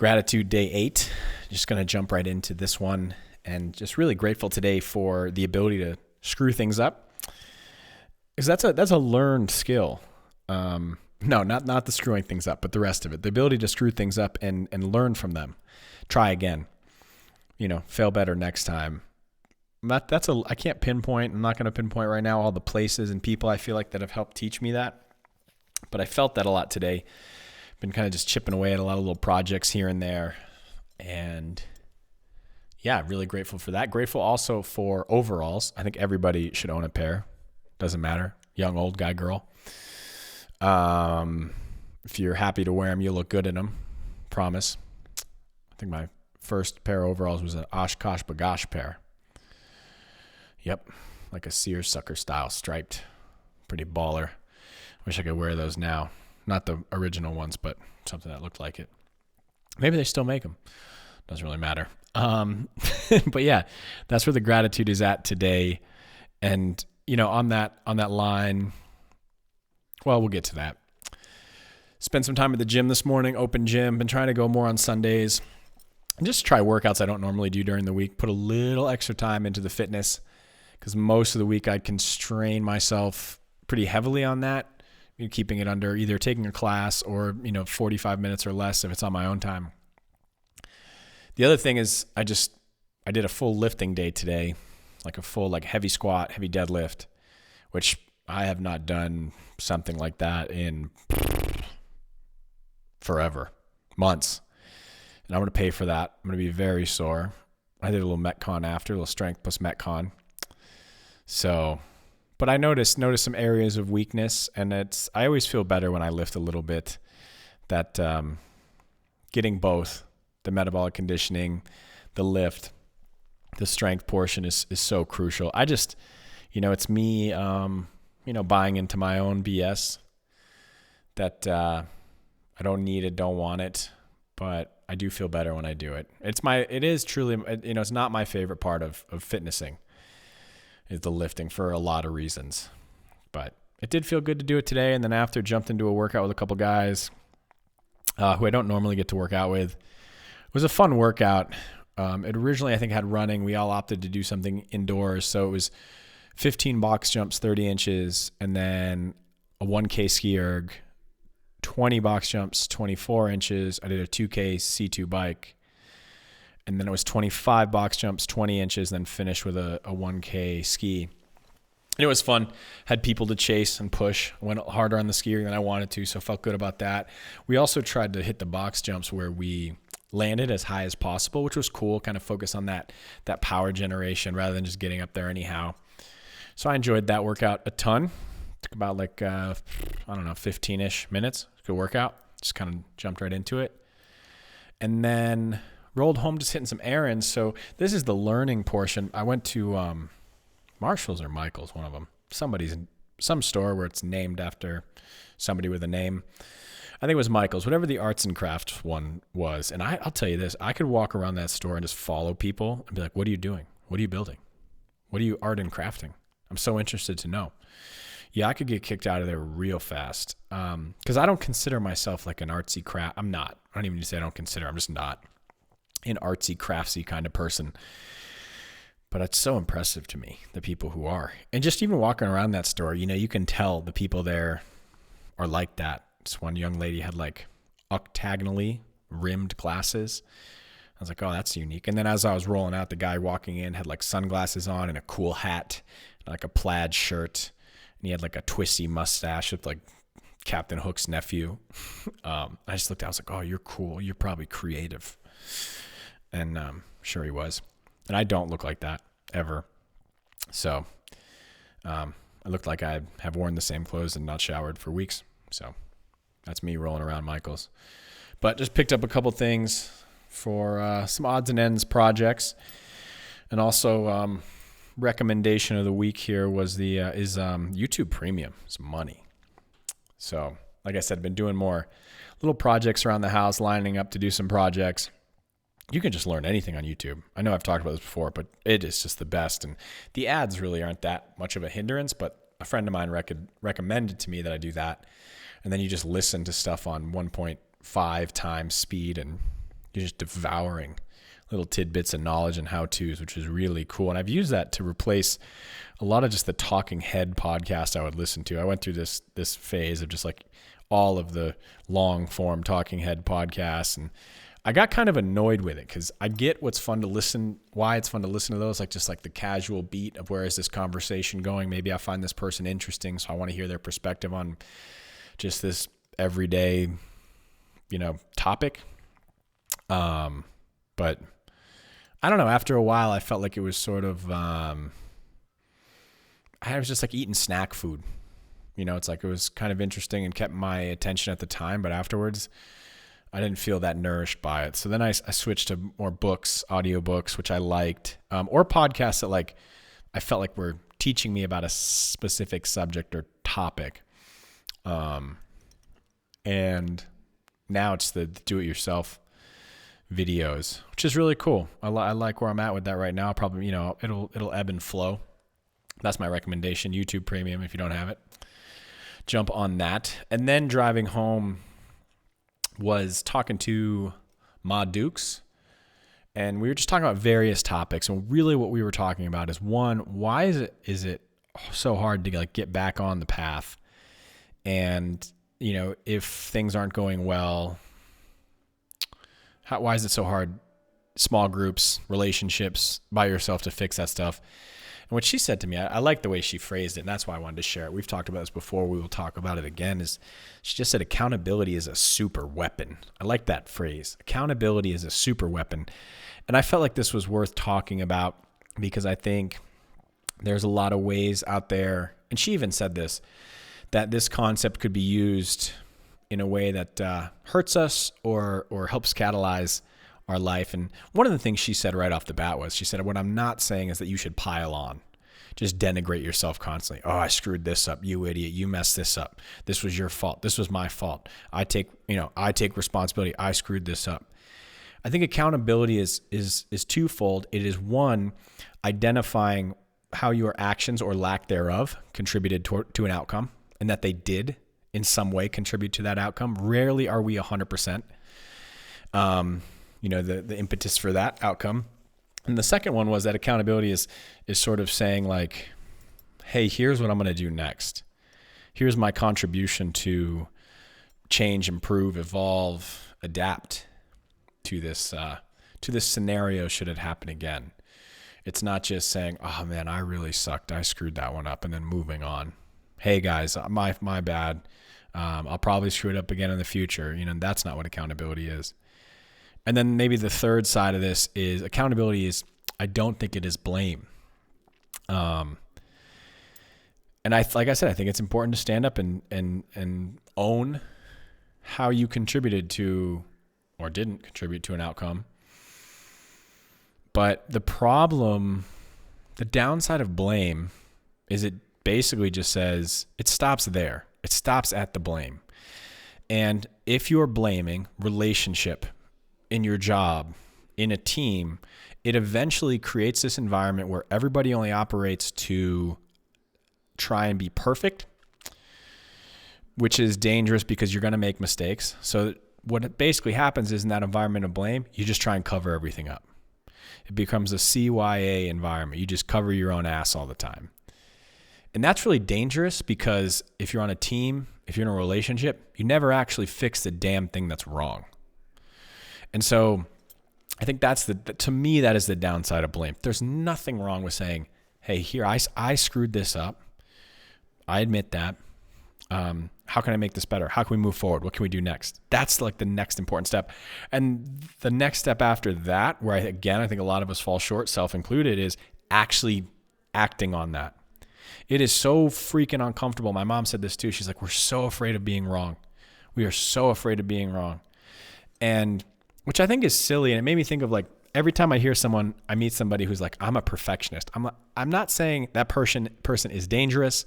Gratitude day 8. Just going to jump right into this one, and just really grateful today for the ability to screw things up, because that's a learned skill. No, not the screwing things up, but the rest of it. The ability to screw things up and learn from them. Try again. Fail better next time. I can't pinpoint. I'm not going to pinpoint right now all the places and people I feel like that have helped teach me that. But I felt that a lot today. Been kind of just chipping away at a lot of little projects here and there. And yeah, really grateful for that. Grateful also for overalls. I think everybody should own a pair. Doesn't matter. Young, old, guy, girl. If you're happy to wear them, you'll look good in them. Promise. I think my first pair of overalls was an Oshkosh Bagosh pair. Yep. Like a seersucker style, striped. Pretty baller. Wish I could wear those now. Not the original ones, but something that looked like it. Maybe they still make them. Doesn't really matter. But yeah, that's where the gratitude is at today. And, on that line, well, we'll get to that. Spent some time at the gym this morning, open gym. Been trying to go more on Sundays. And just try workouts I don't normally do during the week. Put a little extra time into the fitness, because most of the week I constrain myself pretty heavily on that. Keeping it under either taking a class or, 45 minutes or less if it's on my own time. The other thing is I did a full lifting day today, like a full heavy squat, heavy deadlift, which I have not done something like that in forever, months. And I'm going to pay for that. I'm going to be very sore. I did a little Metcon after, a little strength plus Metcon. But I noticed some areas of weakness, and I always feel better when I lift a little bit. That getting both the metabolic conditioning, the lift, the strength portion is so crucial. I just, it's me, buying into my own BS that I don't need it, don't want it, but I do feel better when I do it. It is truly, it's not my favorite part of fitnessing. Is the lifting for a lot of reasons. But it did feel good to do it today. And then after, jumped into a workout with a couple guys who I don't normally get to work out with. It was a fun workout. It originally, I think, had running. We all opted to do something indoors. So it was 15 box jumps, 30 inches, and then a 1K ski erg, 20 box jumps, 24 inches. I did a 2K C2 bike. And then it was 25 box jumps, 20 inches, then finished with a 1K ski. And it was fun. Had people to chase and push. Went harder on the skier than I wanted to, so felt good about that. We also tried to hit the box jumps where we landed as high as possible, which was cool. Kind of focus on that power generation rather than just getting up there anyhow. So I enjoyed that workout a ton. Took about 15-ish minutes. Good workout. Just kind of jumped right into it. And then rolled home, just hitting some errands. So this is the learning portion. I went to Marshall's or Michael's, one of them. Some store where it's named after somebody with a name. I think it was Michael's, whatever the arts and crafts one was. And I'll tell you this, I could walk around that store and just follow people and be like, what are you doing? What are you building? What are you art and crafting? I'm so interested to know. Yeah, I could get kicked out of there real fast. Because I don't consider myself like an artsy craft. I'm not. I don't even need to say I don't consider. I'm just not an artsy, craftsy kind of person. But it's so impressive to me, the people who are. And just even walking around that store, you can tell the people there are like that. This one young lady had octagonally rimmed glasses. I was like, oh, that's unique. And then as I was rolling out, the guy walking in had sunglasses on and a cool hat, and a plaid shirt. And he had a twisty mustache with Captain Hook's nephew. I just looked at it, I was like, oh, you're cool. You're probably creative. And sure he was. And I don't look like that ever. So I looked like I have worn the same clothes and not showered for weeks. So that's me rolling around Michael's. But just picked up a couple things for some odds and ends projects. And also recommendation of the week here was is YouTube Premium. It's money. So like I said, I've been doing more little projects around the house, lining up to do some projects. You can just learn anything on YouTube. I know I've talked about this before, but it is just the best. And the ads really aren't that much of a hindrance, but a friend of mine recommended to me that I do that. And then you just listen to stuff on 1.5 times speed and You're just devouring little tidbits of knowledge and how-tos, which is really cool. And I've used that to replace a lot of just the talking head podcast I would listen to. I went through this phase of just like all of the long form talking head podcasts, and I got kind of annoyed with it because I get why it's fun to listen to those, like just like the casual beat of where is this conversation going. Maybe I find this person interesting, so I want to hear their perspective on just this everyday, topic. But I don't know, after a while I felt like it was sort of, I was just like eating snack food. It's like it was kind of interesting and kept my attention at the time, but afterwards I didn't feel that nourished by it. So then I switched to more books, audiobooks, which I liked, or podcasts that like I felt like were teaching me about a specific subject or topic. And now it's the do-it-yourself videos, which is really cool. I like where I'm at with that right now. Probably, it'll ebb and flow. That's my recommendation. YouTube Premium, if you don't have it, jump on that. And then driving home was talking to Ma Dukes, and we were just talking about various topics. And really what we were talking about is, one, why is it so hard to like get back on the path? And, if things aren't going well, why is it so hard? Small groups, relationships, by yourself to fix that stuff. And what she said to me, I like the way she phrased it, and that's why I wanted to share it. We've talked about this before. We will talk about it again. Is she just said accountability is a super weapon. I like that phrase. Accountability is a super weapon. And I felt like this was worth talking about because I think there's a lot of ways out there, and she even said this, that this concept could be used in a way that hurts us or helps catalyze our life. And one of the things she said right off the bat was, she said, what I'm not saying is that you should pile on, just denigrate yourself constantly. Oh, I screwed this up. You idiot. You messed this up. This was your fault. This was my fault. I take responsibility. I screwed this up. I think accountability is twofold. It is, one, identifying how your actions or lack thereof contributed to an outcome, and that they did in some way contribute to that outcome. Rarely are we 100%, the impetus for that outcome. And the second one was that accountability is sort of saying like, hey, here's what I'm going to do next. Here's my contribution to change, improve, evolve, adapt to this scenario should it happen again. It's not just saying, oh man, I really sucked. I screwed that one up, and then moving on. Hey guys, my bad. I'll probably screw it up again in the future. That's not what accountability is. And then maybe the third side of this is accountability is, I don't think it is blame. And like I said, I think it's important to stand up and own how you contributed to or didn't contribute to an outcome. But the downside of blame is it basically just says it stops there. It stops at the blame. And if you're blaming relationship, in your job, in a team, it eventually creates this environment where everybody only operates to try and be perfect, which is dangerous because you're going to make mistakes. So what basically happens is, in that environment of blame, you just try and cover everything up. It becomes a CYA environment. You just cover your own ass all the time. And that's really dangerous because if you're on a team, if you're in a relationship, you never actually fix the damn thing that's wrong. And so I think to me, that is the downside of blame. There's nothing wrong with saying, hey, here, I screwed this up. I admit that. How can I make this better? How can we move forward? What can we do next? That's like the next important step. And the next step after that, where I think a lot of us fall short, self included, is actually acting on that. It is so freaking uncomfortable. My mom said this too. She's like, we're so afraid of being wrong. We are so afraid of being wrong. And which I think is silly. And it made me think of like, every time I meet somebody who's like, I'm a perfectionist. I'm not saying that person is dangerous.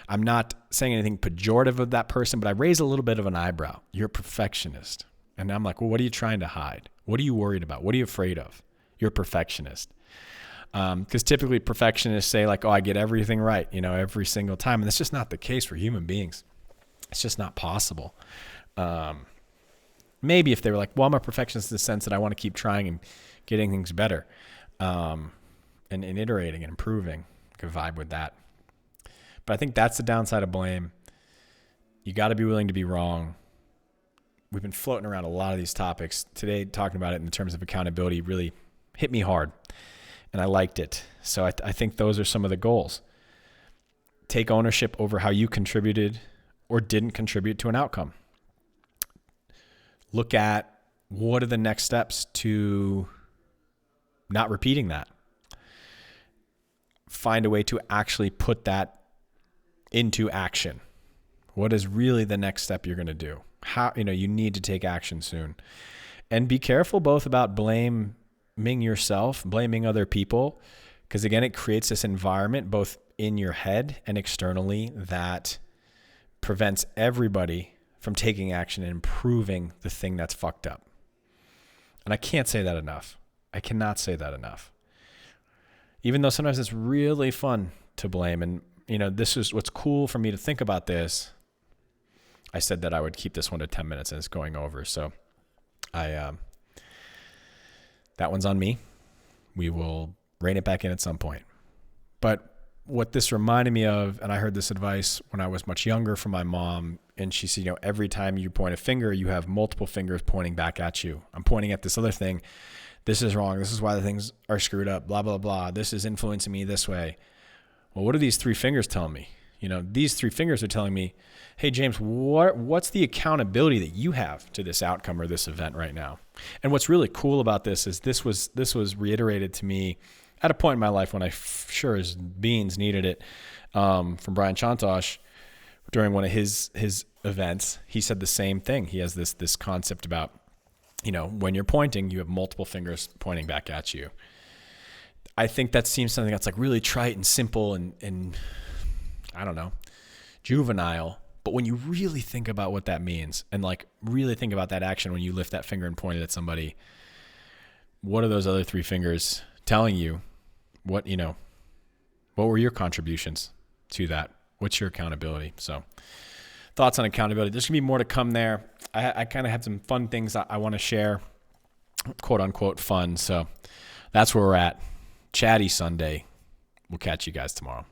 I'm not saying anything pejorative of that person, but I raise a little bit of an eyebrow. You're a perfectionist. And I'm like, well, what are you trying to hide? What are you worried about? What are you afraid of? You're a perfectionist. Because typically perfectionists say like, oh, I get everything right, every single time. And that's just not the case for human beings. It's just not possible. Maybe if they were like, well, I'm a perfectionist in the sense that I want to keep trying and getting things better, and iterating and improving, I could vibe with that. But I think that's the downside of blame. You got to be willing to be wrong. We've been floating around a lot of these topics today, talking about it in terms of accountability really hit me hard, and I liked it. So I think those are some of the goals. Take ownership over how you contributed or didn't contribute to an outcome. Look at what are the next steps to not repeating that. Find a way to actually put that into action. What is really the next step you're going to do? How, you need to take action soon. And be careful both about blaming yourself, blaming other people, because again, it creates this environment both in your head and externally that prevents everybody from taking action and improving the thing that's fucked up. And I can't say that enough. I cannot say that enough. Even though sometimes it's really fun to blame. And, this is what's cool for me to think about this. I said that I would keep this one to 10 minutes and it's going over. So that one's on me. We will rein it back in at some point. But what this reminded me of, and I heard this advice when I was much younger from my mom, and she said, every time you point a finger, you have multiple fingers pointing back at you. I'm pointing at this other thing. This is wrong. This is why the things are screwed up, blah, blah, blah. This is influencing me this way. Well, what are these three fingers telling me? These three fingers are telling me, hey, James, what's the accountability that you have to this outcome or this event right now? And what's really cool about this is this was reiterated to me at a point in my life when I sure as beans needed it, from Brian Chantosh during one of his events. He said the same thing. He has this concept about, when you're pointing, you have multiple fingers pointing back at you. I think that seems something that's like really trite and simple and I don't know, juvenile. But when you really think about what that means and like really think about that action when you lift that finger and point it at somebody, what are those other three fingers telling you? What were your contributions to that? What's your accountability? So thoughts on accountability. There's going to be more to come there. I kind of had some fun things I want to share, quote unquote fun. So that's where we're at. Chatty Sunday. We'll catch you guys tomorrow.